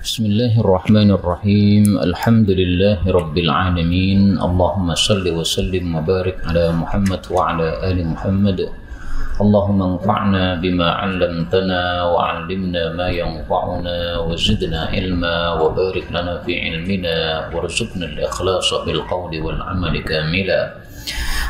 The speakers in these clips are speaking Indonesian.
Bismillahirrahmanirrahim. Alhamdulillahi rabbil alamin. Allahumma salli wa sallim wa barik ala Muhammad wa ala ali Muhammad. Allahumma anfa'na bima 'allamtana wa 'allimna ma yanfa'una wa zidna ilma wa barik lana fi ilmina warzuqna al-ikhlasa bil qawli wal 'amali kamila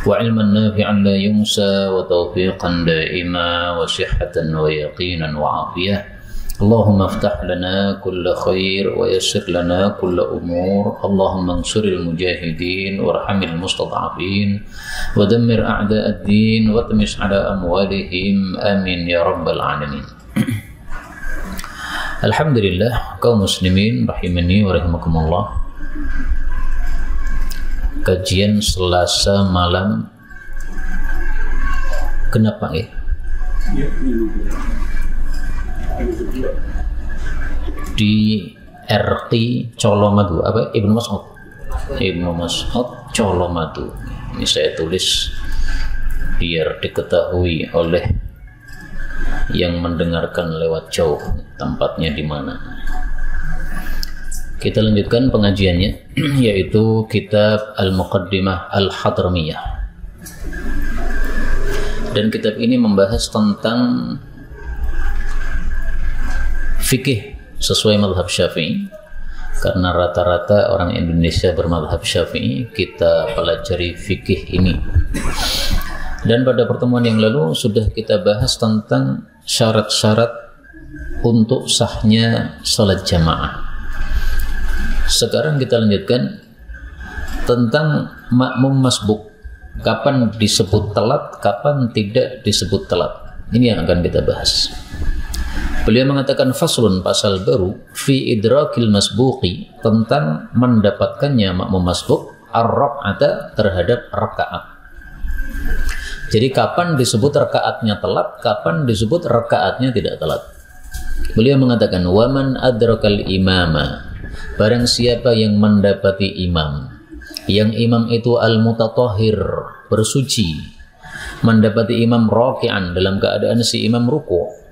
wa 'ilman nafi'an la yunsa wa tawfiqan da'ima wa sihhatan wa yaqinan wa 'afiyah. Allahumma aftah lana kulla khair wa yassir lana kulla umur. Allahumma ansuril mujahidin warhamil mustad'afin wa dammir a'da'ad din wa tamis ala amwalihim amin ya rabbal alamin. Alhamdulillah, kaum muslimin rahimani wa rahimakumullah. Kajian Selasa malam kenapa ya? Di RT Colomadu, apa Ibnu Mas'ud Colomadu. Ini saya tulis biar diketahui oleh yang mendengarkan lewat jauh tempatnya di mana. Kita lanjutkan pengajiannya, yaitu kitab Al-Muqaddimah Al-Hadramiyah. Dan kitab ini membahas tentang fikih sesuai mazhab Syafi'i, karena rata-rata orang Indonesia bermazhab Syafi'i. Kita pelajari fikih ini, dan pada pertemuan yang lalu sudah kita bahas tentang syarat-syarat untuk sahnya salat jamaah. Sekarang kita lanjutkan tentang makmum masbuk, kapan disebut telat, kapan tidak disebut telat. Ini yang akan kita bahas. Beliau mengatakan faslun, pasal baru, fi idrakil masbuqi, tentang mendapatkannya makmum masbuk ar-rak'ata, terhadap rakaat. Jadi kapan disebut rakaatnya telat, kapan disebut rakaatnya tidak telat. Beliau mengatakan waman adrakal imama, barang siapa yang mendapati imam, yang imam itu al-mutatahhir, bersuci, mendapati imam raki'an, dalam keadaan si imam ruku',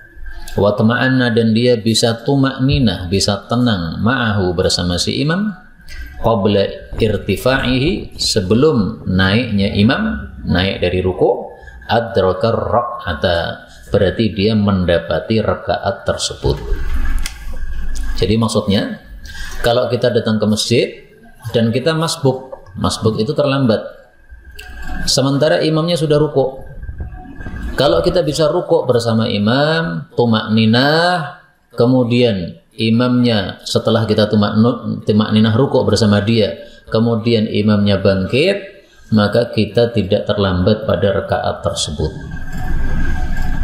wa tama'anna, dan dia bisa tumakninah, bisa tenang, ma'ahu, bersama si imam, qabla irtifa'ihi, sebelum naiknya imam, naik dari ruku', adrakar rak'ata, berarti dia mendapati rakaat tersebut. Jadi maksudnya, kalau kita datang ke masjid dan kita masbuk itu terlambat, sementara imamnya sudah ruku'. Kalau kita bisa rukuk bersama imam, tumakninah, kemudian imamnya setelah kita tumakninah rukuk bersama dia, kemudian imamnya bangkit, maka kita tidak terlambat pada rakaat tersebut.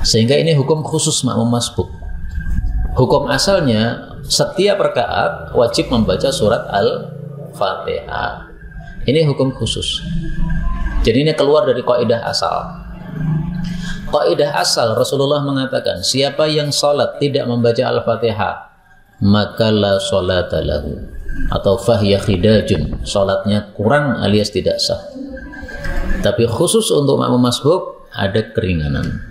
Sehingga ini hukum khusus makmum masbuk. Hukum asalnya setiap rakaat wajib membaca surat Al-Fatihah. Ini hukum khusus. Jadi ini keluar dari kaidah asal. Kaidah asal Rasulullah mengatakan, siapa yang salat tidak membaca Al-Fatihah, maka la salata lahu, atau fahiya khidajun, salatnya kurang alias tidak sah. Tapi khusus untuk makmum masbuk ada keringanan.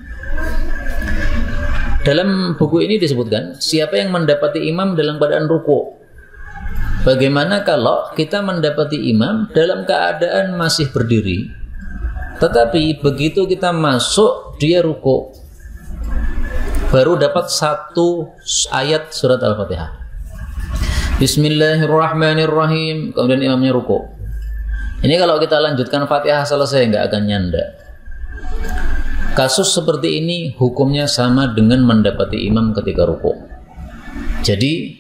Dalam buku ini disebutkan, siapa yang mendapati imam dalam keadaan ruku'. Bagaimana kalau kita mendapati imam dalam keadaan masih berdiri, tetapi begitu kita masuk dia ruku', baru dapat satu ayat surat Al-Fatihah, Bismillahirrahmanirrahim, kemudian imamnya ruku'. Ini kalau kita lanjutkan Fatihah selesai, nggak akan nyanda. Kasus seperti ini hukumnya sama dengan mendapati imam ketika ruku'. Jadi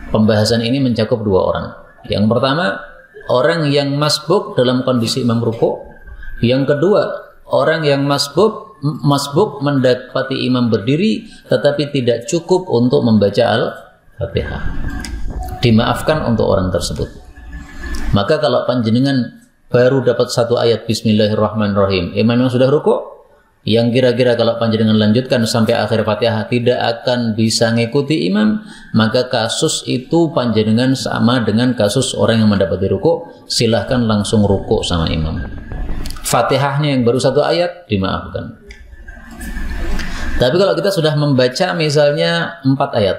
pembahasan ini mencakup dua orang. Yang pertama, orang yang masbuk dalam kondisi imam ruku'. Yang kedua, orang yang masbuk mendapati imam berdiri tetapi tidak cukup untuk membaca Al-Fatihah. Dimaafkan untuk orang tersebut. Maka kalau panjenengan baru dapat satu ayat Bismillahirrahmanirrahim, imam yang sudah ruku', yang kira-kira kalau panjenengan lanjutkan sampai akhir Fatihah tidak akan bisa ngikuti imam, maka kasus itu panjenengan sama dengan kasus orang yang mendapati ruku', silahkan langsung ruku' sama imam. Fatihahnya yang baru satu ayat dimaafkan. Tapi kalau kita sudah membaca misalnya 4 ayat,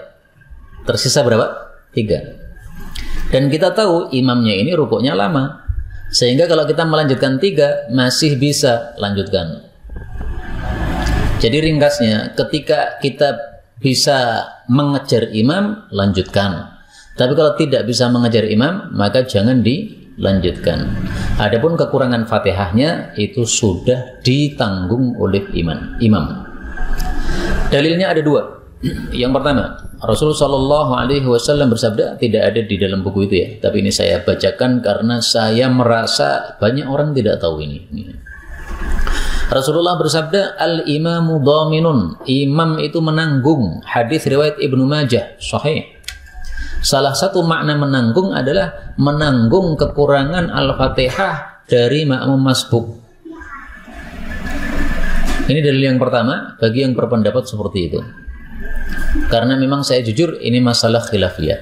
tersisa berapa? 3. Dan kita tahu imamnya ini rukuknya lama, sehingga kalau kita melanjutkan 3 masih bisa lanjutkan. Jadi ringkasnya, ketika kita bisa mengejar imam, lanjutkan. Tapi kalau tidak bisa mengejar imam, maka jangan dilanjutkan. Adapun kekurangan Fatihahnya itu sudah ditanggung oleh imam. Dalilnya ada 2. Yang pertama, Rasulullah SAW bersabda, tidak ada di dalam buku itu ya, tapi ini saya bacakan karena saya merasa banyak orang tidak tahu ini. Rasulullah bersabda, al-imamu dhaminun, imam itu menanggung. Hadis riwayat Ibnu Majah, sahih. Salah satu makna menanggung adalah menanggung kekurangan Al-Fatihah dari makmum masbuk. Ini dalil yang pertama bagi yang berpendapat seperti itu. Karena memang saya jujur ini masalah khilafiyah.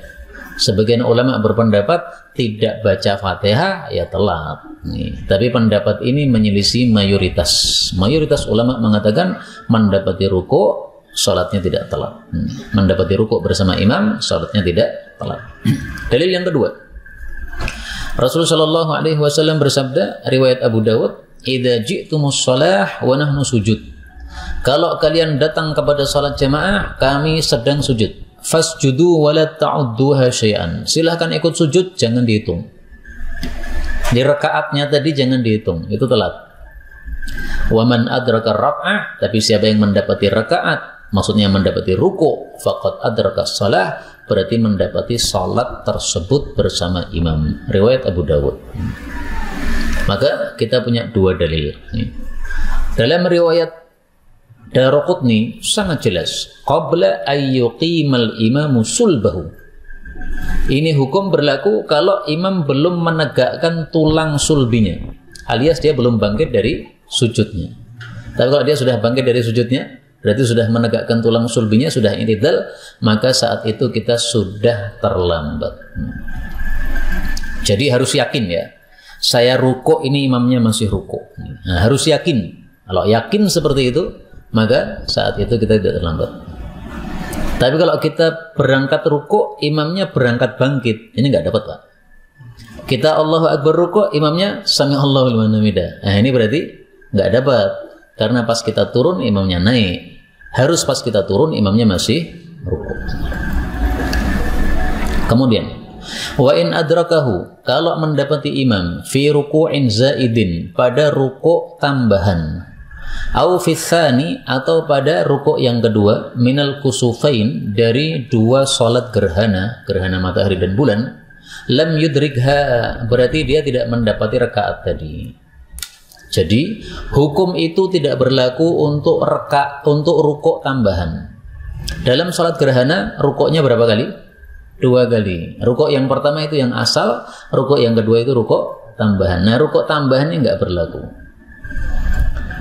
Sebagian ulama berpendapat tidak baca Fatihah ya telat. Tapi pendapat ini menyelisih mayoritas. Mayoritas ulama mengatakan mendapati ruku' salatnya tidak telat. Mendapati ruku' bersama imam salatnya tidak telat. Dalil yang kedua, Rasulullah SAW bersabda, riwayat Abu Dawud, idza ji'tumus shalah wa nahnu sujud. Kalau kalian datang kepada salat jamaah, kami sedang sujud. Fasjudu wa la ta'udduha syai'an. Silahkan ikut sujud, jangan dihitung. Di rakaatnya tadi jangan dihitung, itu telat. Wa man adraka raq'ah, tapi siapa yang mendapati rakaat, maksudnya mendapati ruku', faqad adraka shalah, berarti mendapati salat tersebut bersama imam. Riwayat Abu Dawud. Maka kita punya 2 dalil. Dalam riwayat Daraqutni sangat jelas, qabla ayyuqimal imamu sulbahu. Ini hukum berlaku kalau imam belum menegakkan tulang sulbinya, alias dia belum bangkit dari sujudnya. Tapi kalau dia sudah bangkit dari sujudnya, berarti sudah menegakkan tulang sulbinya, sudah i'tidal, maka saat itu kita sudah terlambat. Jadi harus yakin ya, saya ruku' ini imamnya masih ruku'. Nah, harus yakin. Kalau yakin seperti itu, maka saat itu kita tidak terlambat. Tapi kalau kita berangkat ruku', imamnya berangkat bangkit, ini nggak dapat Pak. Kita Allahu Akbar ruku', imamnya Sami Allahu liman hamidah. Nah ini berarti nggak dapat, karena pas kita turun imamnya naik. Harus pas kita turun imamnya masih ruku'. Kemudian, wa in adrakahu, kalau mendapati imam fi ruku'in zaidin, pada ruku' tambahan, au fitsani, atau pada rukuk yang kedua, minal kusufain, dari 2 salat gerhana matahari dan bulan, lam yudrikha, berarti dia tidak mendapati rakaat tadi. Jadi hukum itu tidak berlaku untuk rukuk tambahan. Dalam salat gerhana rukuknya berapa kali? 2 kali. Rukuk yang pertama itu yang asal, rukuk yang kedua itu rukuk tambahan. Nah, rukuk tambahannya nggak berlaku.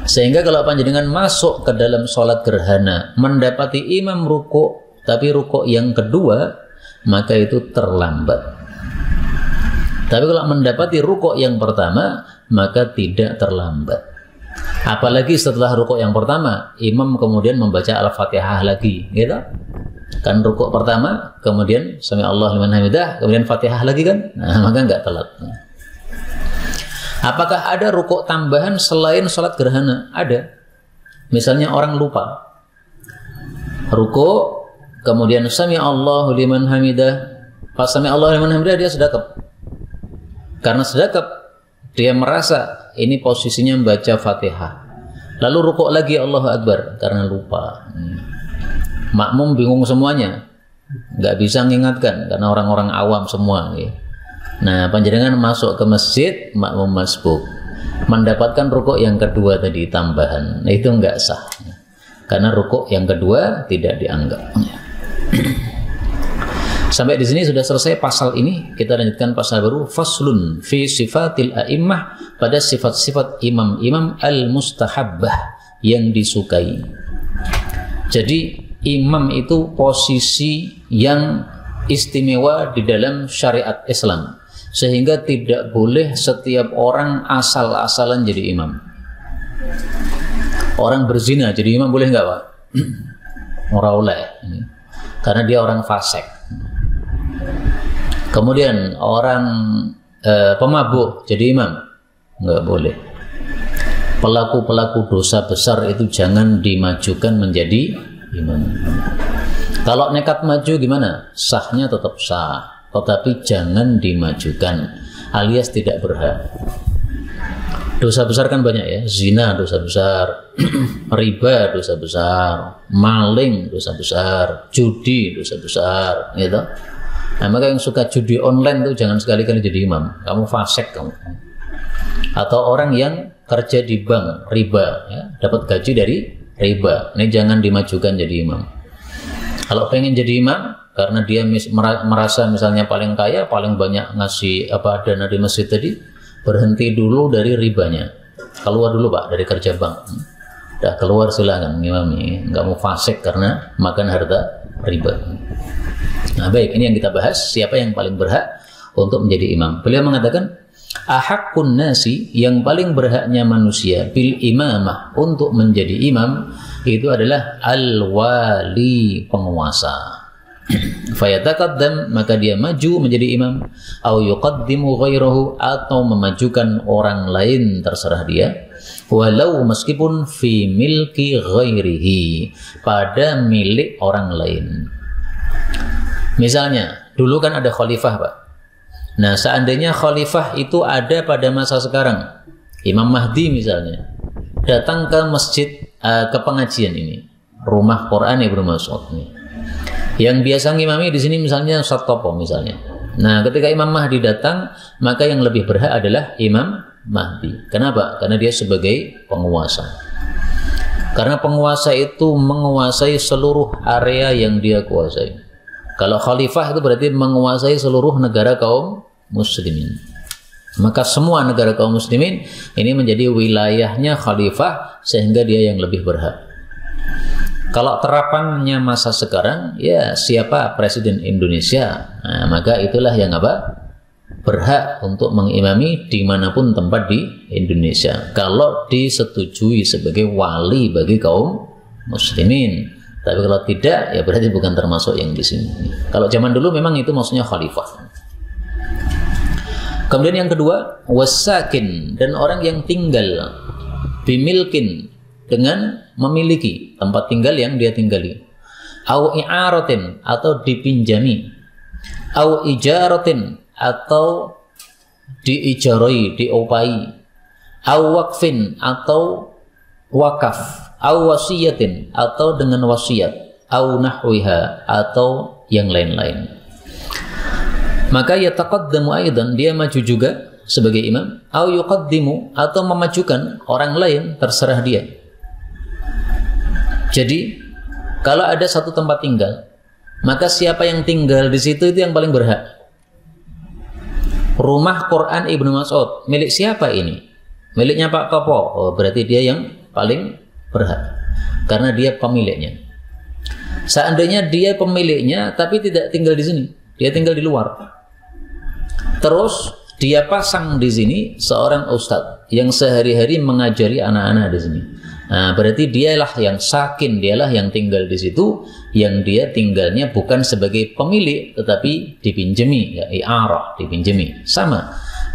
Sehingga kalau panjenengan masuk ke dalam sholat gerhana, mendapati imam ruku', tapi ruku' yang kedua, maka itu terlambat. Tapi kalau mendapati ruku' yang pertama, maka tidak terlambat. Apalagi setelah ruku' yang pertama, imam kemudian membaca Al-Fatihah lagi, gitu. Kan ruku' pertama, kemudian Sami Allah liman hamidah, kemudian Fatihah lagi kan, nah, maka nggak telat. Apakah ada rukuk tambahan selain sholat gerhana? Ada. Misalnya orang lupa rukuk, kemudian Sami Allahu liman hamidah, pas Sami Allahu liman hamidah dia sedekap. Karena sedekap, dia merasa ini posisinya membaca Fatihah. Lalu rukuk lagi Allahu Akbar karena lupa. Makmum bingung semuanya, nggak bisa mengingatkan karena orang-orang awam semua. Nah, panjenengan masuk ke masjid makmum masbuk, mendapatkan rukuk yang kedua tadi tambahan, nah, itu enggak sah, karena rukuk yang kedua tidak dianggap. Sampai di sini sudah selesai pasal ini. Kita lanjutkan pasal baru, faslun fi sifatil a'immah, pada sifat-sifat imam-imam al-mustahabbah, yang disukai. Jadi imam itu posisi yang istimewa di dalam syariat Islam, sehingga tidak boleh setiap orang asal-asalan jadi imam. Orang berzina jadi imam boleh nggak Pak? Ora oleh, karena dia orang fasik. Kemudian orang pemabuk jadi imam, nggak boleh. Pelaku-pelaku dosa besar itu jangan dimajukan menjadi imam. Kalau nekat maju gimana? Sahnya tetap sah, tetapi jangan dimajukan, alias tidak berhak. Dosa besar kan banyak ya, zina dosa besar, riba dosa besar, maling dosa besar, judi dosa besar, gitu. Nah, maka yang suka judi online tuh jangan sekali-kali jadi imam, kamu fasik kamu. Atau orang yang kerja di bank riba, ya, dapat gaji dari riba, ini jangan dimajukan jadi imam. Kalau pengen jadi imam karena dia merasa misalnya paling kaya, paling banyak ngasih dana di masjid tadi, berhenti dulu dari ribanya, keluar dulu Pak dari kerja bank, udah keluar silakan ngimami, nggak mau fasik karena makan harta riba. Nah baik, ini yang kita bahas, siapa yang paling berhak untuk menjadi imam. Beliau mengatakan ahaqqun nasi, yang paling berhaknya manusia bil imamah, untuk menjadi imam itu adalah al-wali, penguasa. Fayataqaddam, maka dia maju menjadi imam, au yuqaddimu ghairahu, atau memajukan orang lain, terserah dia, walau meskipun fi milki ghairihi, pada milik orang lain. Misalnya dulu kan ada khalifah Pak. Nah seandainya khalifah itu ada pada masa sekarang, Imam Mahdi misalnya datang ke masjid, ke pengajian ini, rumah Quran Ibnu Mas'ud ini, yang biasa ngimami di sini misalnya Ustaz Topo misalnya. Nah ketika Imam Mahdi datang, maka yang lebih berhak adalah Imam Mahdi. Kenapa? Karena dia sebagai penguasa. Karena penguasa itu menguasai seluruh area yang dia kuasai. Kalau khalifah itu berarti menguasai seluruh negara kaum muslimin. Maka semua negara kaum muslimin ini menjadi wilayahnya khalifah, sehingga dia yang lebih berhak. Kalau terapannya masa sekarang, ya siapa presiden Indonesia, nah, maka itulah yang berhak untuk mengimami dimanapun tempat di Indonesia, kalau disetujui sebagai wali bagi kaum muslimin. Tapi kalau tidak, ya berarti bukan termasuk yang di sini. Kalau zaman dulu memang itu maksudnya khalifah. Kemudian yang kedua, wasakin, dan orang yang tinggal bimilkin, dengan memiliki tempat tinggal yang dia tinggali, au i'aratin, atau dipinjami, au ijaratin, atau diijarai, diopai, au waqfin, atau wakaf, au wasiyatin, atau dengan wasiat, au nahwiha, atau yang lain-lain. Maka yataqaddamu aidan, dia maju juga sebagai imam, au yuqaddimu, atau memajukan orang lain, terserah dia. Jadi kalau ada satu tempat tinggal, maka siapa yang tinggal di situ itu yang paling berhak. Rumah Quran Ibnu Mas'ud milik siapa ini? Miliknya Pak Topo. Oh, berarti dia yang paling berhak karena dia pemiliknya. Seandainya dia pemiliknya tapi tidak tinggal di sini, dia tinggal di luar, terus dia pasang di sini seorang ustadz yang sehari-hari mengajari anak-anak di sini. Nah, berarti dialah yang sakin, dialah yang tinggal di situ, yang dia tinggalnya bukan sebagai pemilik tetapi dipinjami, ya, i'arah, dipinjami. Sama,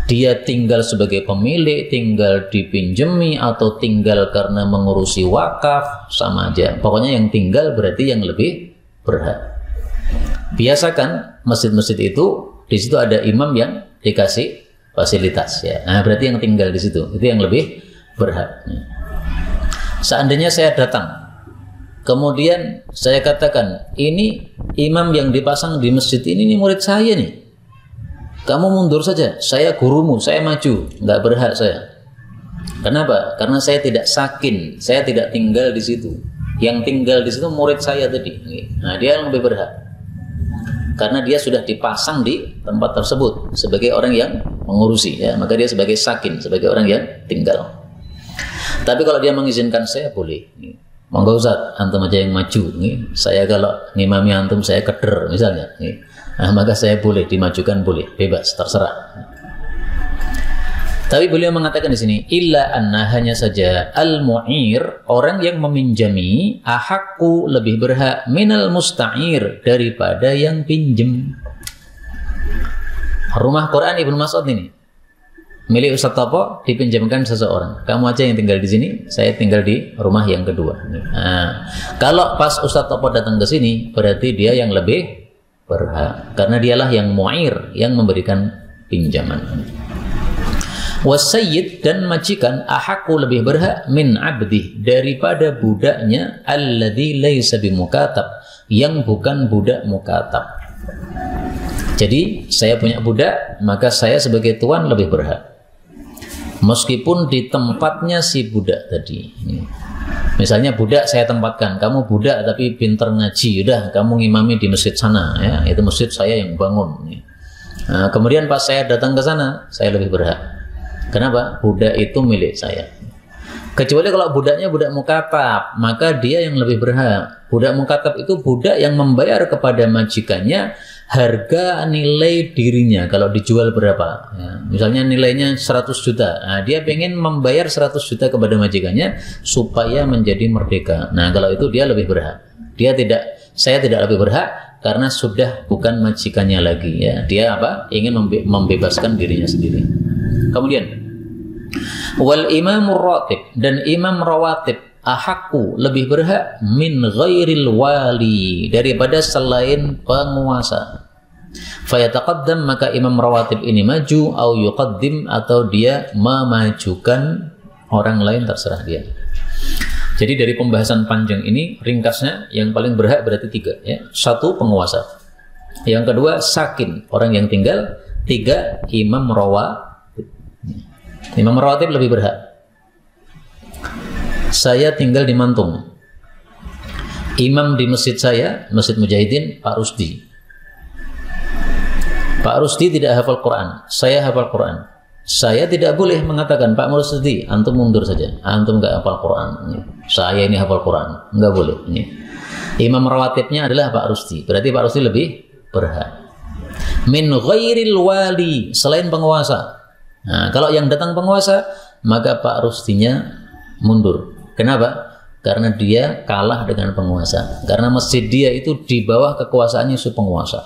dia tinggal sebagai pemilik, tinggal dipinjami, atau tinggal karena mengurusi wakaf, sama aja. Pokoknya yang tinggal berarti yang lebih berhak. Biasakan masjid-masjid itu di situ ada imam yang dikasih fasilitas, ya. Nah, berarti yang tinggal di situ itu yang lebih berhak. Seandainya saya datang, kemudian saya katakan, ini imam yang dipasang di masjid ini murid saya nih, kamu mundur saja, saya gurumu, saya maju, nggak berhak saya. Kenapa? Karena saya tidak sakin, saya tidak tinggal di situ. Yang tinggal di situ murid saya tadi. Nah, dia yang lebih berhak, karena dia sudah dipasang di tempat tersebut sebagai orang yang mengurusi, ya, maka dia sebagai sakin, sebagai orang yang tinggal. Tapi kalau dia mengizinkan saya, boleh. Monggo Ustaz, antum aja yang maju. Saya kalau ngimami antum saya keder misalnya. Nah, maka saya boleh dimajukan, boleh, bebas, terserah. Tapi beliau mengatakan di sini, illa anna, hanya saja al-mu'ir, orang yang meminjami, ahaqqu, lebih berhak, minal musta'ir, daripada yang pinjem. Rumah Quran Ibnu Mas'ud ini milik Ustaz Topo, dipinjamkan seseorang. Kamu aja yang tinggal di sini, saya tinggal di rumah yang kedua. Nah, kalau pas Ustaz Topo datang ke sini, berarti dia yang lebih berhak, karena dialah yang mu'ir, yang memberikan pinjaman. Wasayyid, dan majikan, ahaku lebih berhak min abdi, daripada budaknya, alladzi laisa bimukatab, yang bukan budak mukatab. Jadi saya punya budak, maka saya sebagai tuan lebih berhak, meskipun di tempatnya si budak tadi. Misalnya budak saya tempatkan, kamu budak tapi pinter ngaji, udah kamu ngimami di masjid sana, ya, itu masjid saya yang bangun. Nah, kemudian pas saya datang ke sana, saya lebih berhak. Kenapa? Budak itu milik saya. Kecuali kalau budaknya budak mukatab, maka dia yang lebih berhak. Budak mukatab itu budak yang membayar kepada majikannya harga nilai dirinya. Kalau dijual berapa? Ya, misalnya nilainya 100 juta. Nah, dia pengen membayar 100 juta kepada majikannya supaya menjadi merdeka. Nah, kalau itu dia lebih berhak. Saya tidak lebih berhak karena sudah bukan majikannya lagi. Ya, dia apa? Ingin membebaskan dirinya sendiri. Kemudian wal imamur ratib, dan imam rawatib, ahaku lebih berhak min ghairil wali, daripada selain penguasa. Fayataqaddam, maka imam rawatib ini maju, au yuqaddim, atau dia memajukan orang lain, terserah dia. Jadi dari pembahasan panjang ini, ringkasnya yang paling berhak berarti 3, ya. 1 penguasa, yang kedua sakin, orang yang tinggal, 3 imam rawatib. Imam rawatib lebih berhak. Saya tinggal di Mantung, imam di masjid saya, Masjid Mujahidin, Pak Rusdi. Pak Rusdi tidak hafal Quran, saya hafal Quran. Saya tidak boleh mengatakan, Pak Rusdi, antum mundur saja, antum nggak hafal Quran. Saya ini hafal Quran, nggak boleh. Imam rawatibnya adalah Pak Rusdi, berarti Pak Rusdi lebih berhak. Min ghairil wali, selain penguasa. Nah, kalau yang datang penguasa, maka Pak Rusdinya mundur. Kenapa? Karena dia kalah dengan penguasa. Karena masjid dia itu di bawah kekuasaannya si penguasa.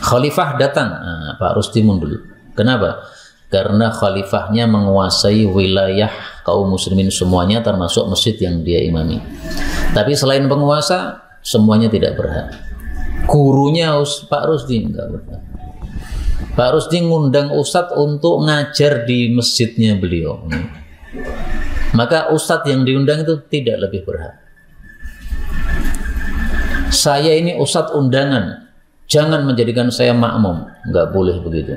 Khalifah datang, nah, Pak Rusdi mundur. Kenapa? Karena khalifahnya menguasai wilayah kaum muslimin semuanya, termasuk masjid yang dia imami. Tapi selain penguasa, semuanya tidak berhak. Gurunya Pak Rusdi enggak berhak. Pak Rusdi ngundang Ustadz untuk ngajar di masjidnya beliau. Maka Ustadz yang diundang itu tidak lebih berhak. Saya ini Ustadz undangan, jangan menjadikan saya makmum. Nggak boleh begitu.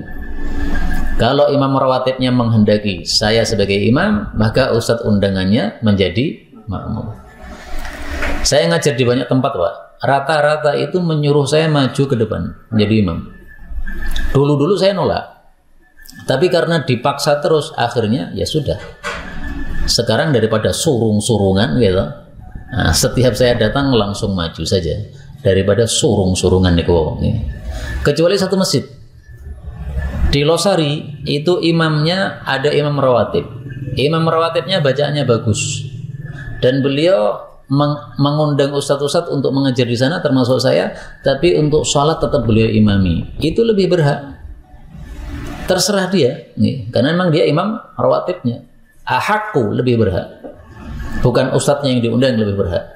Kalau imam rawatibnya menghendaki saya sebagai imam, maka Ustadz undangannya menjadi makmum. Saya ngajar di banyak tempat, Pak. Rata-rata itu menyuruh saya maju ke depan menjadi imam. Dulu-dulu saya nolak, tapi karena dipaksa terus, akhirnya ya sudah. Sekarang daripada surung-surungan gitu, nah, setiap saya datang langsung maju saja daripada surung-surungan niku. Kecuali satu masjid di Losari itu imamnya ada imam rawatib. Imam rawatibnya bacaannya bagus, dan beliau mengundang ustadz-ustadz untuk mengajar di sana, termasuk saya, tapi untuk sholat tetap beliau imami. Itu lebih berhak. Terserah dia, karena memang dia imam rawatibnya. Ahaku lebih berhak, bukan ustadznya yang diundang lebih berhak.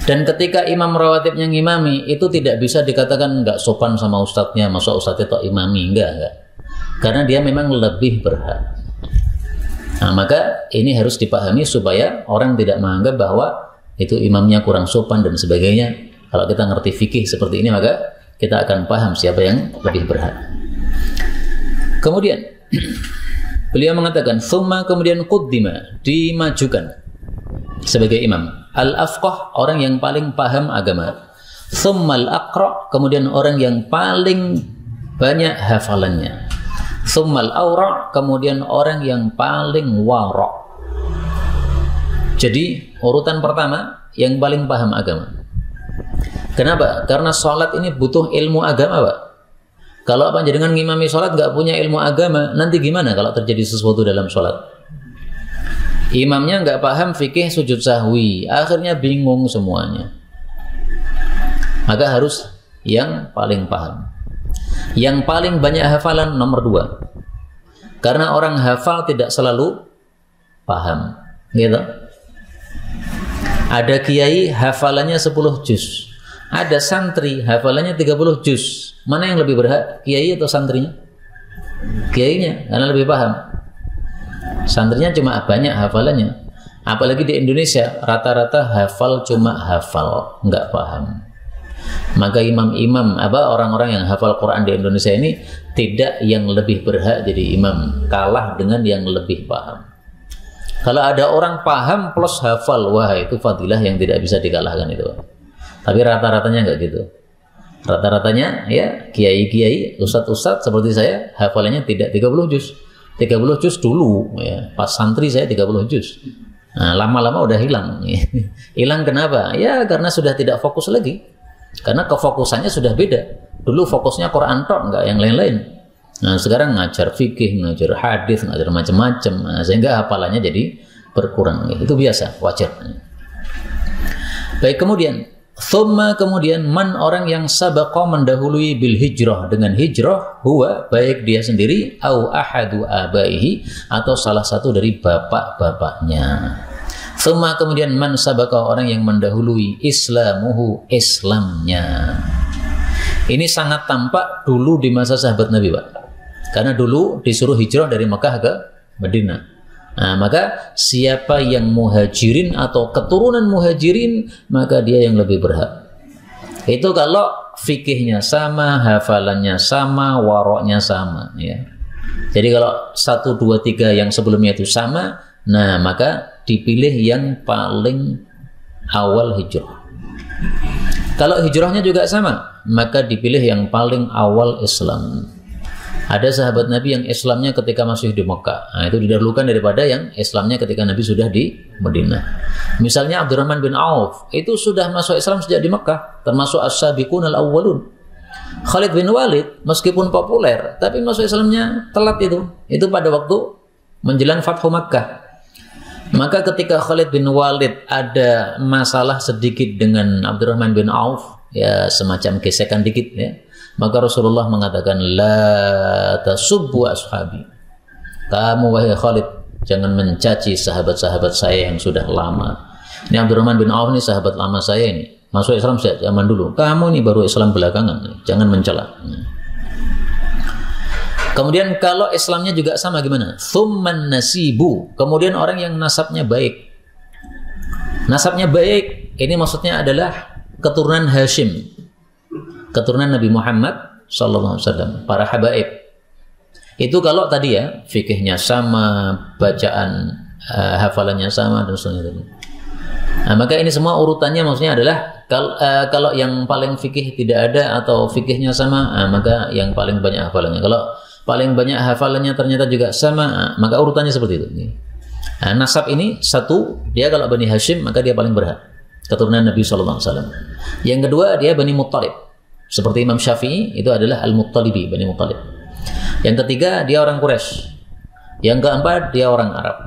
Dan ketika imam rawatibnya ngimami, itu tidak bisa dikatakan nggak sopan sama ustadznya, masa ustadznya tok imami, enggak. Karena dia memang lebih berhak. Nah, maka ini harus dipahami supaya orang tidak menganggap bahwa itu imamnya kurang sopan dan sebagainya. Kalau kita ngerti fikih seperti ini, maka kita akan paham siapa yang lebih berhak. Kemudian beliau mengatakan, "Tsumma," kemudian quddima, dimajukan sebagai imam. Al-afqah, orang yang paling paham agama. Tsumma al-aqra, kemudian orang yang paling banyak hafalannya. Tsumma al-awra, kemudian orang yang paling wara'. Jadi urutan pertama yang paling paham agama. Kenapa? Karena sholat ini butuh ilmu agama, Pak. Kalau apa jenengan ngimami sholat nggak punya ilmu agama, nanti gimana kalau terjadi sesuatu dalam sholat? Imamnya nggak paham fikih sujud sahwi, akhirnya bingung semuanya. Maka harus yang paling paham. Yang paling banyak hafalan nomor 2. Karena orang hafal tidak selalu paham, gitu. Ada kiai hafalannya 10 juz, ada santri hafalannya 30 juz. Mana yang lebih berhak, kiai atau santrinya? Kiainya, karena lebih paham. Santrinya cuma banyak hafalannya. Apalagi di Indonesia rata-rata hafal cuma hafal, nggak paham. Maka imam-imam orang-orang yang hafal Quran di Indonesia ini tidak yang lebih berhak jadi imam, kalah dengan yang lebih paham. Kalau ada orang paham plus hafal, wah itu fadilah yang tidak bisa dikalahkan itu. Tapi rata-ratanya nggak gitu. Rata-ratanya ya kiai-kiai, ustadz-ustadz seperti saya hafalannya tidak 30 juz. 30 juz dulu ya, pas santri saya 30 juz. Nah, lama-lama udah hilang. Hilang kenapa? Ya karena sudah tidak fokus lagi. Karena kefokusannya sudah beda. Dulu fokusnya Quran tok, enggak yang lain-lain. Nah, sekarang ngajar fikih, ngajar hadis, ngajar macam-macam. Nah, sehingga hafalannya jadi berkurang. Itu biasa, wajar. Baik, kemudian kemudian man, orang yang sabaqa mendahului bil hijrah, dengan hijrah, huwa baik dia sendiri au ahadu abaihi atau salah satu dari bapak-bapaknya. Kemudian man sabaqa, orang yang mendahului islamuhu, Islamnya. Ini sangat tampak dulu di masa sahabat Nabi, Pak. Karena dulu disuruh hijrah dari Mekah ke Madinah. Nah, maka siapa yang muhajirin atau keturunan muhajirin, maka dia yang lebih berhak. Itu kalau fikihnya sama, hafalannya sama, waroknya sama, ya. Jadi kalau 1, 2, 3 yang sebelumnya itu sama, nah maka dipilih yang paling awal hijrah. Kalau hijrahnya juga sama, maka dipilih yang paling awal Islam. Ada sahabat Nabi yang Islamnya ketika masih di Mekah, nah, itu didahulukan daripada yang Islamnya ketika Nabi sudah di Madinah. Misalnya Abdurrahman bin Auf, itu sudah masuk Islam sejak di Mekah, termasuk as-sabiqun al-awwalun. Khalid bin Walid meskipun populer, tapi masuk Islamnya telat itu pada waktu menjelang Fathu Makkah. Maka ketika Khalid bin Walid ada masalah sedikit dengan Abdurrahman bin Auf, ya semacam gesekan dikit ya, maka Rasulullah mengatakan, la tasubbu ashabi, kamu wahai Khalid jangan mencaci sahabat-sahabat saya yang sudah lama. Ini Abdurrahman bin Auf ini sahabat lama saya ini, masuk Islam sejak zaman dulu, kamu ini baru Islam belakangan, jangan mencela. Kemudian kalau Islamnya juga sama gimana? Tsumman nasibu, kemudian orang yang nasabnya baik. Nasabnya baik ini maksudnya adalah keturunan Hashim, keturunan Nabi Muhammad SAW, para habaib. Itu kalau tadi ya fikihnya sama, bacaan hafalannya sama dan sebagainya. Nah, maka ini semua urutannya maksudnya adalah kalau yang paling fikih tidak ada atau fikihnya sama, maka yang paling banyak hafalannya. Kalau paling banyak hafalannya ternyata juga sama, maka urutannya seperti itu. Nah, nasab ini satu, dia kalau Bani Hashim maka dia paling berhak, keturunan Nabi SAW. Yang kedua dia Bani Muttalib, seperti Imam Syafi'i itu adalah Al-Muttalibi, Bani Muttalib. Yang ketiga dia orang Quraisy. Yang keempat dia orang Arab.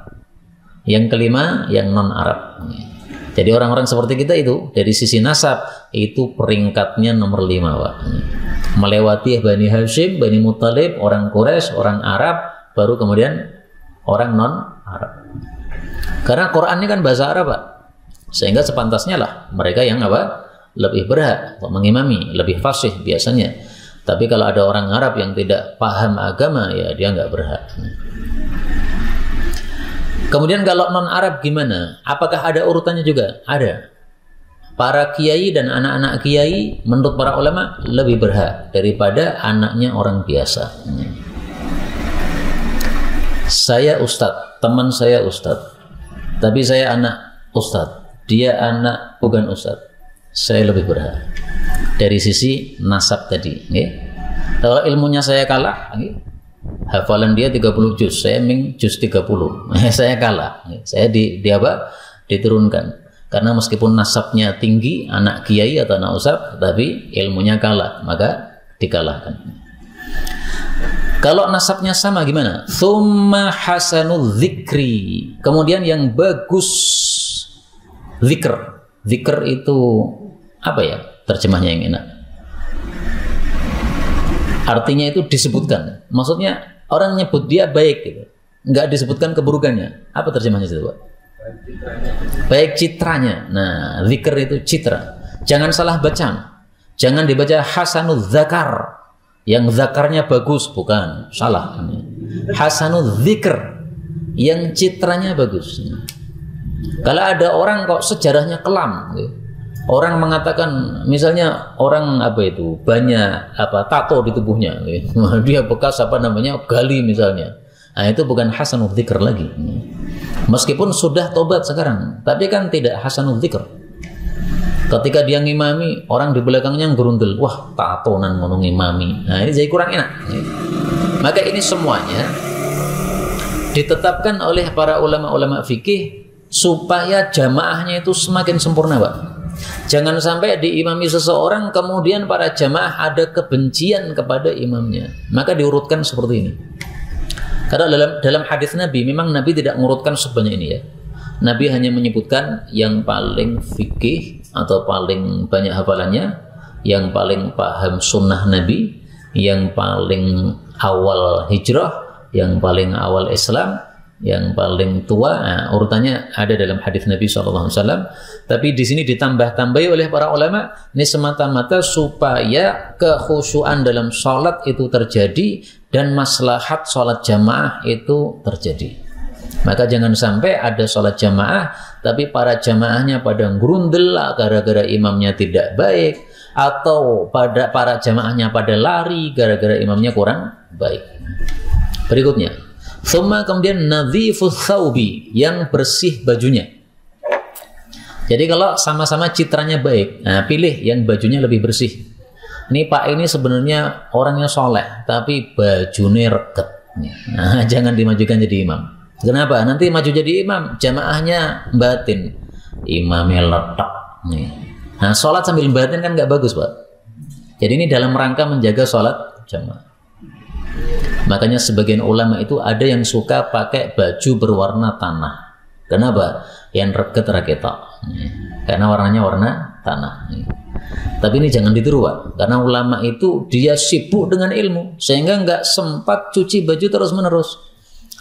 Yang kelima yang non-Arab. Jadi orang-orang seperti kita itu dari sisi nasab itu peringkatnya nomor 5, Pak. Melewati Bani Hashim, Bani Muttalib, orang Quraisy, orang Arab, baru kemudian orang non-Arab. Karena Quran ini kan bahasa Arab, Pak. Sehingga sepantasnya lah mereka yang lebih berhak untuk mengimami, lebih fasih biasanya. Tapi kalau ada orang Arab yang tidak paham agama, ya dia nggak berhak. Kemudian kalau non-Arab gimana? Apakah ada urutannya juga? Ada. Para kiai dan anak-anak kiai menurut para ulama lebih berhak daripada anaknya orang biasa. Saya ustadz, teman saya ustadz, tapi saya anak ustadz, dia anak bukan ustadz, saya lebih berhak dari sisi nasab tadi. Kalau ilmunya saya kalah, hafalan dia 30 juz, saya juz 30, saya kalah, saya diturunkan. Karena meskipun nasabnya tinggi, anak kiai atau anak ustadz, tapi ilmunya kalah, maka dikalahkan. Kalau nasabnya sama gimana? Tsumma hasanul dzikri, kemudian yang bagus zikr. Zikr itu apa ya terjemahnya yang enak? Artinya itu disebutkan. Maksudnya orang nyebut dia baik gitu. Enggak disebutkan keburukannya. Apa terjemahnya itu, Pak? Baik citranya. Nah, zikr itu citra. Jangan salah baca. Jangan dibaca hasanul zakar. Yang zakarnya bagus, bukan. Salah. Hasanul zikr. Yang citranya bagus. Kalau ada orang kok sejarahnya kelam gitu. Orang mengatakan misalnya orang banyak tato di tubuhnya gitu. Dia bekas gali misalnya. Nah, itu bukan hasanul dzikr lagi. Meskipun sudah tobat sekarang, tapi kan tidak hasanul dzikr. Ketika dia ngimami, orang di belakangnya gerundel, wah tatonan ngono ngimami. Nah, ini jadi kurang enak. Maka ini semuanya ditetapkan oleh para ulama-ulama fikih supaya jamaahnya itu semakin sempurna, Pak. Jangan sampai diimami seseorang kemudian para jamaah ada kebencian kepada imamnya. Maka diurutkan seperti ini. Karena dalam hadis Nabi memang Nabi tidak mengurutkan sebanyak ini ya. Nabi hanya menyebutkan yang paling fikih atau paling banyak hafalannya, yang paling paham sunnah Nabi, yang paling awal hijrah, yang paling awal Islam, yang paling tua. Nah, urutannya ada dalam hadis Nabi SAW. Tapi di sini ditambah-tambahi oleh para ulama, ini semata-mata supaya kekhusyuan dalam sholat itu terjadi dan maslahat sholat jamaah itu terjadi. Maka jangan sampai ada sholat jamaah tapi para jamaahnya pada gerundel gara-gara imamnya tidak baik, atau pada para jamaahnya pada lari gara-gara imamnya kurang baik. Berikutnya, thumma kemudian nadhifus thawbi, yang bersih bajunya. Jadi kalau sama-sama citranya baik, nah pilih yang bajunya lebih bersih. Ini Pak ini sebenarnya orangnya soleh, tapi bajunya reket. Nah, jangan dimajukan jadi imam. Kenapa? Nanti maju jadi imam, jamaahnya batin, imamnya letak. Nah, sholat sambil batin kan nggak bagus, Pak. Jadi ini dalam rangka menjaga sholat jamaah. Makanya sebagian ulama itu ada yang suka pakai baju berwarna tanah. Kenapa? Yang reket-reketok. Karena warnanya warna tanah. Tapi ini jangan ditiru, Pak. Karena ulama itu dia sibuk dengan ilmu sehingga nggak sempat cuci baju terus-menerus.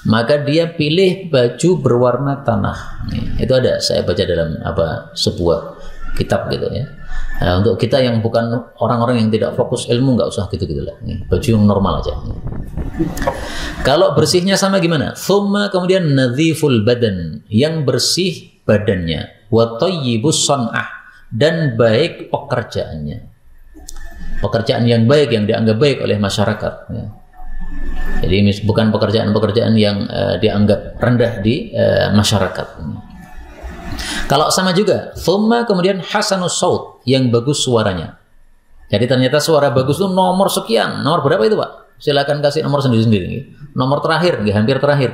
Maka dia pilih baju berwarna tanah. Itu ada, saya baca dalam sebuah kitab gitu ya. Nah, untuk kita yang bukan orang-orang yang tidak fokus ilmu, nggak usah gitu-gitulah. Baju yang normal aja. Kalau bersihnya sama gimana? Thumma kemudian nadhiful badan, yang bersih badannya, wa thayyibus san'ah, dan baik pekerjaannya. Pekerjaan yang baik, yang dianggap baik oleh masyarakat. Ya. Jadi bukan pekerjaan-pekerjaan yang dianggap rendah di masyarakat. Kalau sama juga, thumma kemudian hasanus saut, yang bagus suaranya. Jadi ternyata suara bagus itu nomor sekian. Nomor berapa itu, Pak? Silakan kasih nomor sendiri-sendiri. Nomor terakhir, hampir terakhir.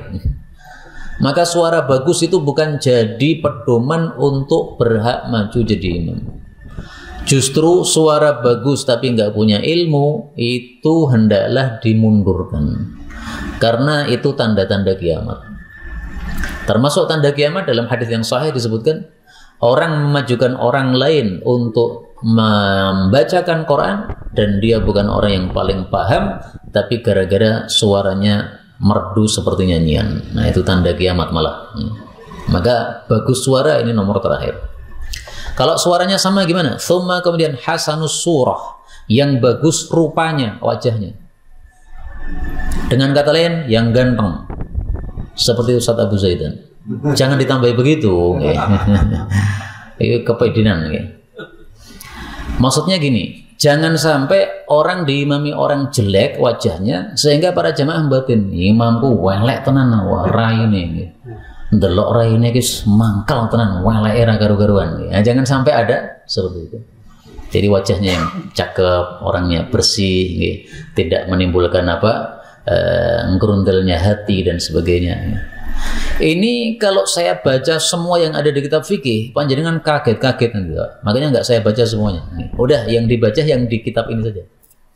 Maka suara bagus itu bukan jadi pedoman untuk berhak maju jadi imam. Justru suara bagus tapi nggak punya ilmu itu hendaklah dimundurkan. Karena itu tanda-tanda kiamat. Termasuk tanda kiamat dalam hadis yang sahih disebutkan, orang memajukan orang lain untuk membacakan Quran dan dia bukan orang yang paling paham, tapi gara-gara suaranya merdu seperti nyanyian. Nah, itu tanda kiamat malah. Maka bagus suara ini nomor terakhir. Kalau suaranya sama gimana? Thumma kemudian hasanus surah, yang bagus rupanya, wajahnya. Dengan kata lain, yang ganteng. Seperti Ustaz Abu Zaidan. Jangan ditambahi begitu. Itu kepedean. Maksudnya gini, jangan sampai orang diimami orang jelek wajahnya sehingga para jamaah batin, imamku welek tenan wah raine. Ndelok raine guys mangkal tenan welek era garu-garuan. Nah, jangan sampai ada seperti itu. Jadi wajahnya yang cakep, orangnya bersih, tidak menimbulkan ngerundelnya hati dan sebagainya. Ini kalau saya baca semua yang ada di kitab fikih, panjenengan kaget-kaget nanti. Makanya nggak saya baca semuanya. Udah yang dibaca yang di kitab ini saja.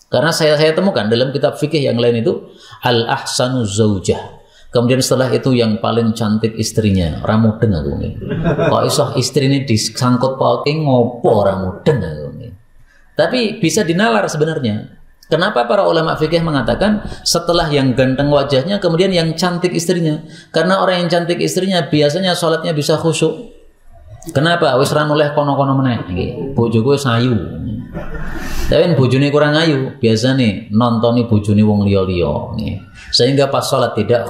Karena saya temukan dalam kitab fikih yang lain itu al-ahsanu zaujah. Kemudian setelah itu yang paling cantik istrinya, ramudeng aku nih. Kok iso istrine disangkut pakai ngopo ramudeng aku nih. Tapi bisa dinalar sebenarnya. Kenapa para ulama fikih mengatakan setelah yang ganteng wajahnya kemudian yang cantik istrinya? Karena orang yang cantik istrinya biasanya sholatnya bisa khusyuk. Kenapa? Wis ra noleh kono-kono meneh nggih. Bojoku wis ayu. Tapi bojone kurang ayu, biasane nontoni bojone wong liya-liya nggih. Sehingga pas sholat tidak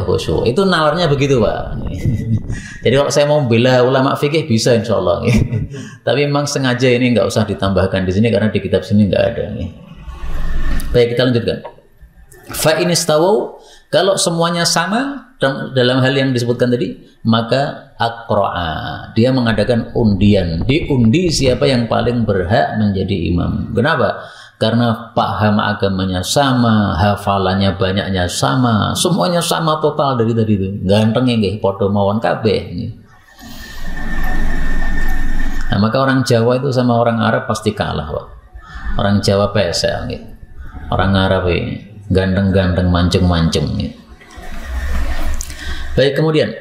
khusyuk. Itu nalarnya begitu, Pak. Jadi kalau saya mau bela ulama fikih bisa insyaallah nggih. Tapi memang sengaja ini enggak usah ditambahkan di sini karena di kitab sini enggak ada nggih. Baik, kita lanjutkan. Fa in istawau, kalau semuanya sama dalam hal yang disebutkan tadi, maka aqra'a, dia mengadakan undian, diundi siapa yang paling berhak menjadi imam. Kenapa? Karena paham agamanya sama, hafalannya banyaknya sama, semuanya sama total dari tadi itu. Gantengnya nggih padha mawon kabeh. Nah, maka orang Jawa itu sama orang Arab pasti kalah, Pak. Orang Jawa pesek nggih. Orang Arab ini ganteng-ganteng, mancung-mancung. Baik, kemudian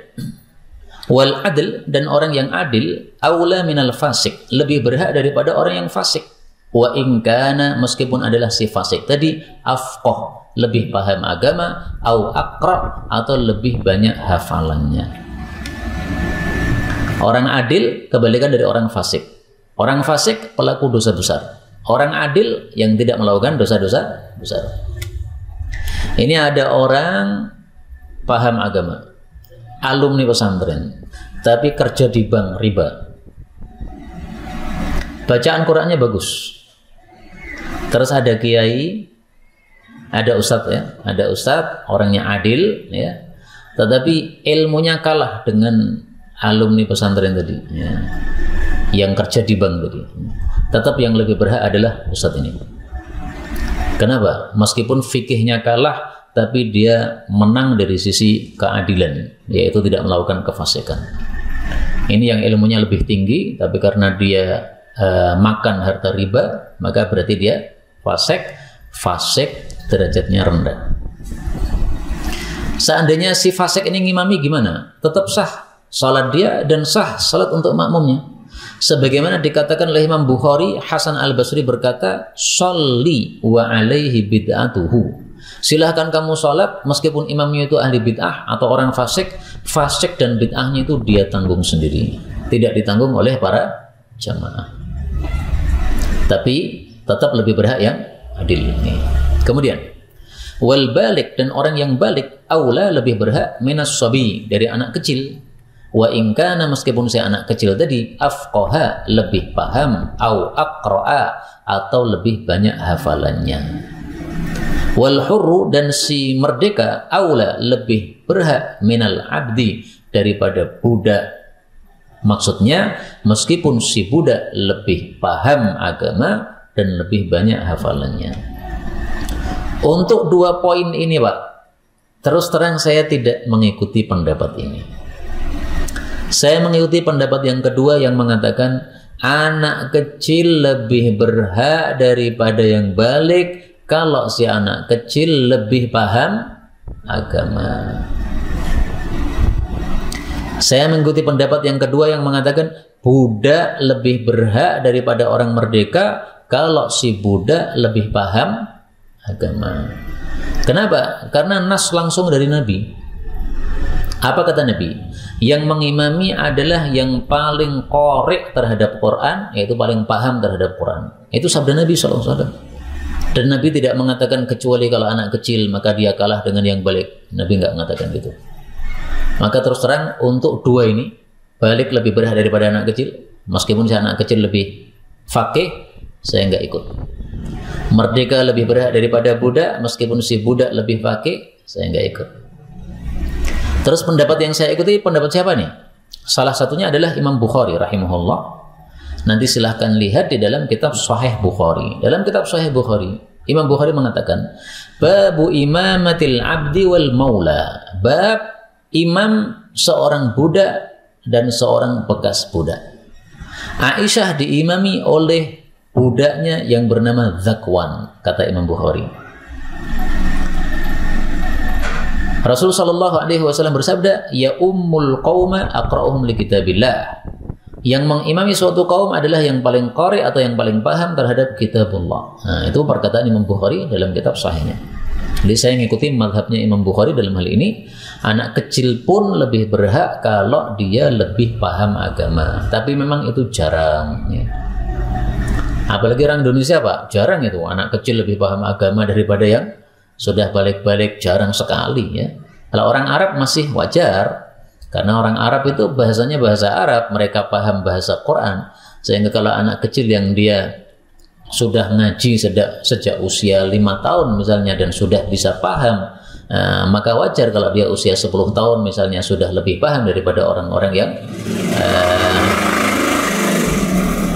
wal adl, dan orang yang adil aula minal fasik, lebih berhak daripada orang yang fasik. Wa in kana, meskipun adalah si fasik tadi, afqah, lebih paham agama, au aqra, atau lebih banyak hafalannya. Orang adil kebalikan dari orang fasik. Orang fasik pelaku dosa besar. Orang adil yang tidak melakukan dosa-dosa besar. Ini ada orang paham agama, alumni pesantren, tapi kerja di bank riba. Bacaan Qur'annya bagus. Terus ada kiai, ada ustadz ya, ada ustadz orangnya adil ya, tetapi ilmunya kalah dengan alumni pesantren tadi ya, yang kerja di bank tadi. Tetap yang lebih berhak adalah ustadz ini. Kenapa? Meskipun fikihnya kalah, tapi dia menang dari sisi keadilan, yaitu tidak melakukan kefasikan. Ini yang ilmunya lebih tinggi, tapi karena dia makan harta riba, maka berarti dia fasik derajatnya rendah. Seandainya si fasik ini ngimami gimana? Tetap sah salat dia dan sah salat untuk makmumnya. Sebagaimana dikatakan oleh Imam Bukhari, Hasan Al-Basri berkata, "Sholli wa alaihi bid'atuhu." Silahkan kamu sholat meskipun imamnya itu ahli bid'ah atau orang fasik dan bid'ahnya itu dia tanggung sendiri, tidak ditanggung oleh para jamaah. Tapi tetap lebih berhak yang adil ini. Kemudian wal balik, dan orang yang balik aula lebih berhak minas sabi, dari anak kecil. Wa in kana, meskipun si anak kecil tadi, afqaha, lebih paham, au aqra'a, atau lebih banyak hafalannya. Wal hurru, dan si merdeka aula lebih berhak minal abdi, daripada budak. Maksudnya meskipun si budak lebih paham agama dan lebih banyak hafalannya. Untuk dua poin ini, Pak, terus terang saya tidak mengikuti pendapat ini. Saya mengikuti pendapat yang kedua yang mengatakan anak kecil lebih berhak daripada yang balik kalau si anak kecil lebih paham agama. Saya mengikuti pendapat yang kedua yang mengatakan budak lebih berhak daripada orang merdeka kalau si budak lebih paham agama. Kenapa? Karena nas langsung dari Nabi. Apa kata Nabi? Yang mengimami adalah yang paling korek terhadap Quran, yaitu paling paham terhadap Quran. Itu sabda Nabi SAW. Dan Nabi tidak mengatakan kecuali kalau anak kecil maka dia kalah dengan yang balik. Nabi nggak mengatakan gitu. Maka terus terang untuk dua ini, balik lebih berhak daripada anak kecil. Meskipun si anak kecil lebih fakih, saya nggak ikut. Merdeka lebih berhak daripada budak, meskipun si budak lebih fakih, saya nggak ikut. Terus pendapat yang saya ikuti pendapat siapa nih? Salah satunya adalah Imam Bukhari rahimahullah. Nanti silahkan lihat di dalam kitab Sahih Bukhari. Dalam kitab Sahih Bukhari, Imam Bukhari mengatakan, babu imamatil abdi wal maula, bab imam seorang budak dan seorang bekas budak. Aisyah diimami oleh budaknya yang bernama Zakwan, kata Imam Bukhari. Rasul sallallahu alaihi wasallam bersabda, ya ummul qauma aqra'uhum li kitabillah. Yang mengimami suatu kaum adalah yang paling qari atau yang paling paham terhadap kitabullah. Nah, itu perkataan Imam Bukhari dalam kitab sahihnya. Jadi saya mengikuti mazhabnya Imam Bukhari dalam hal ini. Anak kecil pun lebih berhak kalau dia lebih paham agama. Tapi memang itu jarang ya. Apalagi orang Indonesia Pak, jarang itu anak kecil lebih paham agama daripada yang sudah balik-balik, jarang sekali ya. Kalau orang Arab masih wajar. Karena orang Arab itu bahasanya bahasa Arab, mereka paham bahasa Quran. Sehingga kalau anak kecil yang dia sudah ngaji sejak usia 5 tahun misalnya dan sudah bisa paham, maka wajar kalau dia usia 10 tahun misalnya sudah lebih paham daripada orang-orang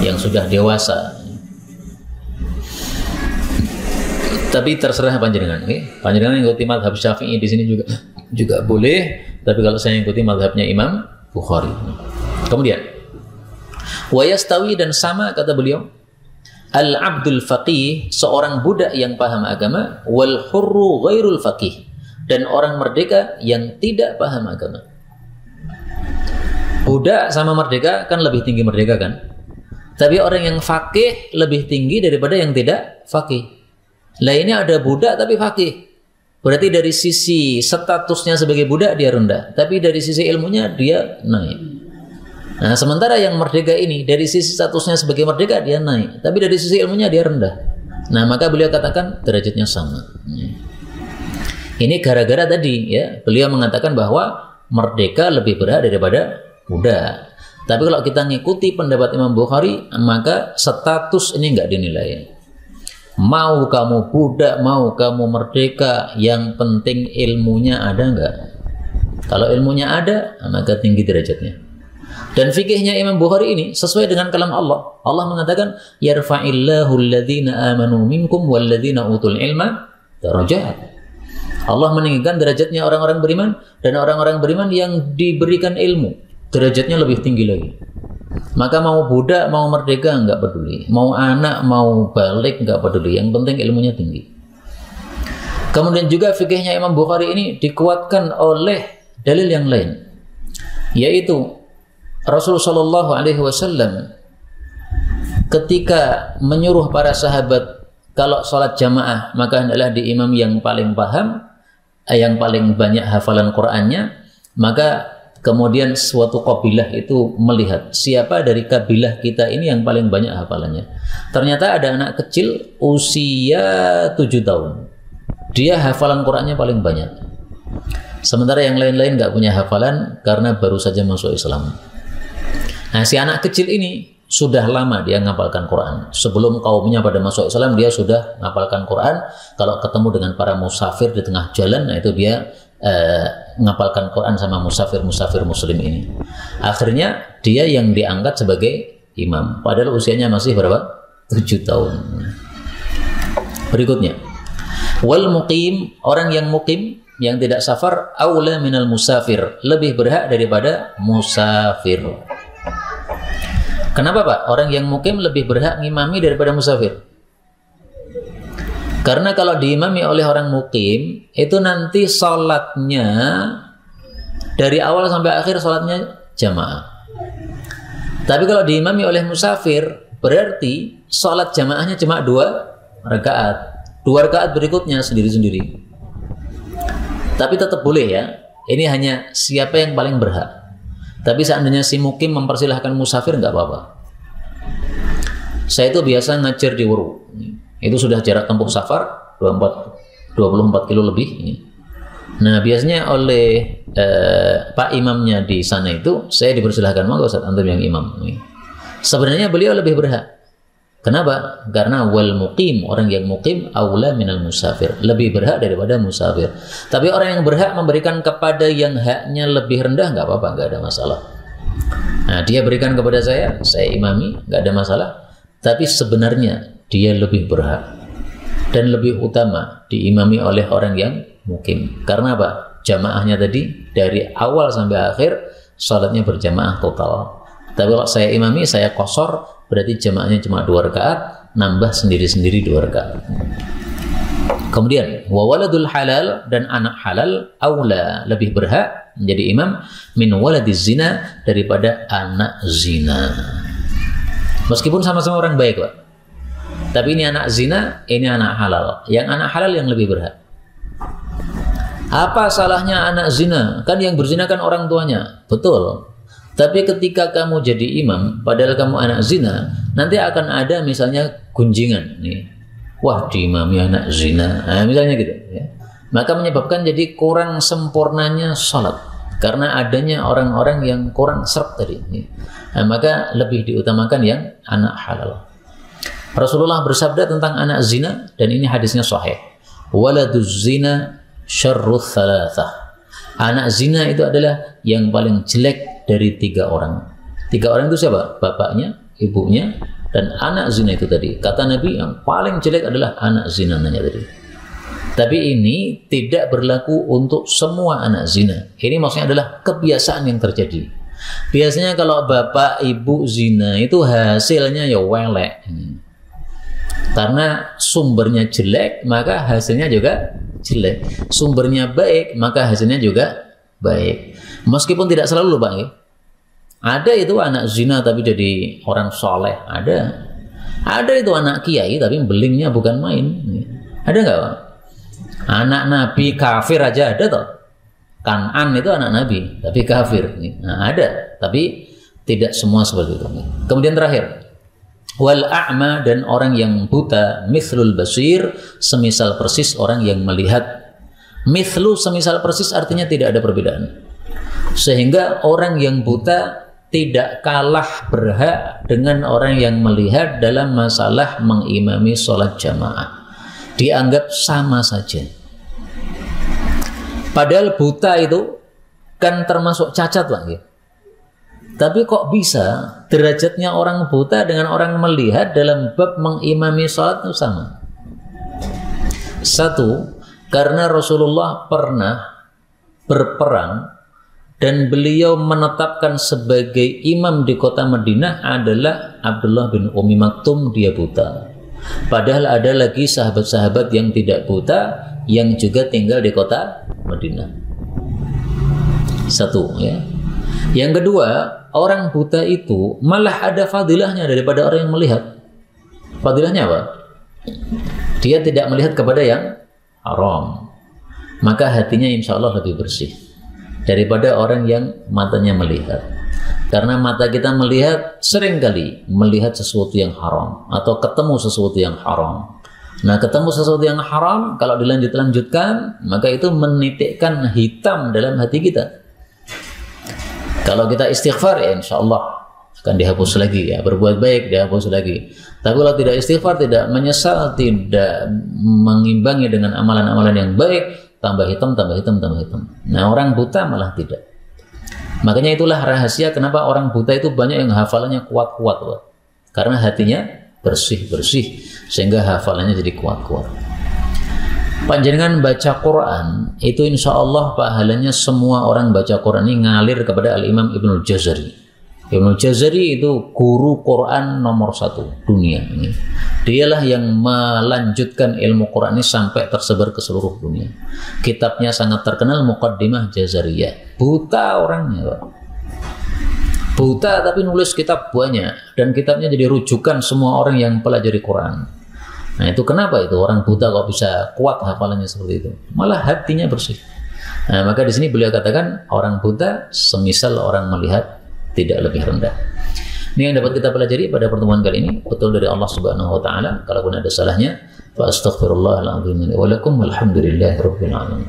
yang sudah dewasa. Tapi terserah panjenengan, okay? Panjenengan ikuti mazhab Syafi'i di sini juga boleh, tapi kalau saya ikuti mazhabnya Imam Bukhari. Kemudian wa yastawi, dan sama kata beliau, al-abdul faqih, seorang budak yang paham agama, wal hurru ghairul faqih, dan orang merdeka yang tidak paham agama. Budak sama merdeka kan lebih tinggi merdeka kan? Tapi orang yang faqih lebih tinggi daripada yang tidak faqih. Lah ini ada budak tapi faqih. Berarti dari sisi statusnya sebagai budak dia rendah, tapi dari sisi ilmunya dia naik. Nah, sementara yang merdeka ini dari sisi statusnya sebagai merdeka dia naik, tapi dari sisi ilmunya dia rendah. Nah, maka beliau katakan derajatnya sama. Ini gara-gara tadi ya, beliau mengatakan bahwa merdeka lebih berhak daripada budak. Tapi kalau kita ngikuti pendapat Imam Bukhari, maka status ini enggak dinilai. Mau kamu budak, mau kamu merdeka, yang penting ilmunya ada enggak? Kalau ilmunya ada, maka tinggi derajatnya. Dan fikihnya Imam Bukhari ini sesuai dengan kalam Allah. Allah mengatakan, yarfa'illahu alladhina amanu minkum walladhina utul ilma darajat. Allah meninggikan derajatnya orang-orang beriman, dan orang-orang beriman yang diberikan ilmu, derajatnya lebih tinggi lagi. Maka mau budak, mau merdeka enggak peduli, mau anak, mau balik enggak peduli, yang penting ilmunya tinggi. Kemudian juga fikihnya Imam Bukhari ini dikuatkan oleh dalil yang lain, yaitu Rasulullah Shallallahu Alaihi Wasallam ketika menyuruh para sahabat kalau sholat jamaah maka hendaklah diimam yang paling paham, yang paling banyak hafalan Qur'annya. Maka kemudian suatu kabilah itu melihat siapa dari kabilah kita ini yang paling banyak hafalannya. Ternyata ada anak kecil usia 7 tahun. Dia hafalan Qur'annya paling banyak. Sementara yang lain-lain nggak punya hafalan karena baru saja masuk Islam. Nah, si anak kecil ini sudah lama dia ngapalkan Quran. Sebelum kaumnya pada masuk Islam, dia sudah ngapalkan Quran. Kalau ketemu dengan para musafir di tengah jalan, nah itu dia ngapalkan Quran sama musafir muslim ini. Akhirnya dia yang diangkat sebagai imam. Padahal usianya masih berapa? 7 tahun. Berikutnya, wal muqim, orang yang muqim, yang tidak safar, aula minal musafir, lebih berhak daripada musafir. Kenapa Pak? Orang yang mukim lebih berhak ngimami daripada musafir. Karena kalau diimami oleh orang mukim, itu nanti sholatnya dari awal sampai akhir sholatnya jamaah. Tapi kalau diimami oleh musafir, berarti sholat jamaahnya cuma 2 rakaat. 2 rakaat berikutnya sendiri-sendiri. Tapi tetap boleh ya. Ini hanya siapa yang paling berhak. Tapi seandainya si mukim mempersilahkan musafir, nggak apa-apa. Saya itu biasa ngajar di Wuru. Itu sudah jarak tempuh safar 24 kilo lebih. Nah, biasanya oleh Pak Imamnya di sana itu, saya dipersilahkan, monggo Ustaz antum yang imam. Sebenarnya beliau lebih berhak. Kenapa? Karena wal muqim, orang yang muqim aula minal musafir, lebih berhak daripada musafir. Tapi orang yang berhak memberikan kepada yang haknya lebih rendah, nggak apa-apa, nggak ada masalah. Nah, dia berikan kepada saya imami, nggak ada masalah. Tapi sebenarnya dia lebih berhak dan lebih utama diimami oleh orang yang muqim. Karena apa? Jamaahnya tadi dari awal sampai akhir salatnya berjamaah total. Tapi kalau saya imami, saya qashar, berarti jamaahnya cuma 2 rakaat, nambah sendiri-sendiri 2 rakaat. Kemudian wa waladul halal, dan anak halal aula, lebih berhak menjadi imam min waladiz zina, daripada anak zina. Meskipun sama-sama orang baik, Pak. Tapi ini anak zina, ini anak halal. Yang anak halal yang lebih berhak. Apa salahnya anak zina? Kan yang berzina kan orang tuanya. Betul. Tapi ketika kamu jadi imam, padahal kamu anak zina, nanti akan ada misalnya gunjingan nih. Wah, diimami anak zina. Nah, misalnya gitu ya. Maka menyebabkan jadi kurang sempurnanya sholat. Karena adanya orang-orang yang kurang serp tadi. Nah, maka lebih diutamakan yang anak halal. Rasulullah bersabda tentang anak zina, dan ini hadisnya sahih. Waladuz zina syarrus thalathah. Anak zina itu adalah yang paling jelek dari 3 orang. 3 orang itu siapa? Bapaknya, ibunya, dan anak zina itu tadi. Kata Nabi yang paling jelek adalah anak zina tadi. Tapi ini tidak berlaku untuk semua anak zina. Ini maksudnya adalah kebiasaan yang terjadi. Biasanya kalau bapak ibu zina itu hasilnya ya welek. Karena sumbernya jelek, maka hasilnya juga jelek. Sumbernya baik, maka hasilnya juga baik. Meskipun tidak selalu, Pak. Ya. Ada itu anak zina tapi jadi orang soleh. Ada itu anak kiai tapi belingnya bukan main. Ada nggak, Pak? Anak Nabi kafir aja ada toh. Kan'an itu anak Nabi tapi kafir. Nah, ada, tapi tidak semua seperti itu. Kemudian terakhir, wal a'ma, dan orang yang buta, mithlul basir, semisal persis orang yang melihat. Mithlu, semisal persis, artinya tidak ada perbedaan. Sehingga orang yang buta tidak kalah berhak dengan orang yang melihat dalam masalah mengimami sholat jamaah. Dianggap sama saja. Padahal buta itu kan termasuk cacat, Pak. Ya. Tapi kok bisa derajatnya orang buta dengan orang melihat dalam bab mengimami sholat itu sama? Satu, karena Rasulullah pernah berperang dan beliau menetapkan sebagai imam di kota Madinah adalah Abdullah bin Ummi Maktum, dia buta. Padahal ada lagi sahabat-sahabat yang tidak buta yang juga tinggal di kota Madinah. Satu, ya. Yang kedua, orang buta itu malah ada fadilahnya daripada orang yang melihat. Fadilahnya apa? Dia tidak melihat kepada yang haram. Maka hatinya insya Allah lebih bersih daripada orang yang matanya melihat. Karena mata kita melihat seringkali melihat sesuatu yang haram atau ketemu sesuatu yang haram. Nah, ketemu sesuatu yang haram kalau dilanjutkan, maka itu menitikkan hitam dalam hati kita. Kalau kita istighfar, ya insya Allah akan dihapus lagi, ya, berbuat baik dihapus lagi. Tapi kalau tidak istighfar, tidak menyesal, tidak mengimbangi dengan amalan-amalan yang baik, tambah hitam, tambah hitam, tambah hitam. Nah, orang buta malah tidak. Makanya itulah rahasia kenapa orang buta itu banyak yang hafalannya kuat-kuat, Pak. Karena hatinya bersih-bersih, sehingga hafalannya jadi kuat-kuat. Panjenengan baca Quran itu insya Allah pahalanya semua orang baca Quran ini ngalir kepada Al-Imam Ibnul Jazari. Ibnul Jazari itu guru Quran nomor 1 dunia ini. Dialah yang melanjutkan ilmu Quran ini sampai tersebar ke seluruh dunia. Kitabnya sangat terkenal, Muqaddimah Jazariyah. Buta orangnya, Pak. Buta tapi nulis kitab banyak, dan kitabnya jadi rujukan semua orang yang pelajari Quran. Nah, itu kenapa itu orang buta kok bisa kuat hafalannya seperti itu? Malah hatinya bersih. Nah, maka di sini beliau katakan orang buta semisal orang melihat, tidak lebih rendah. Ini yang dapat kita pelajari pada pertemuan kali ini, betul dari Allah Subhanahu wa taala. Kalaupun ada salahnya, fa astaghfirullahal azim wa lakum walhamdulillahirabbil alamin.